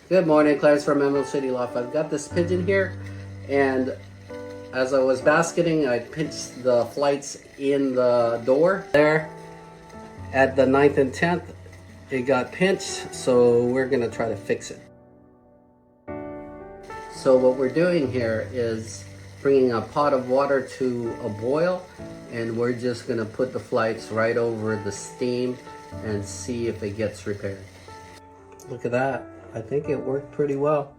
Good morning, Clarence from Emerald City Loft. I've got this pigeon here, and as I was basketing, I pinched the flights in the door. There, at the 9th and 10th, it got pinched, so we're gonna try to fix it. So what we're doing here is bringing a pot of water to a boil, and we're just gonna put the flights right over the steam and see if it gets repaired. Look at that. I think it worked pretty well.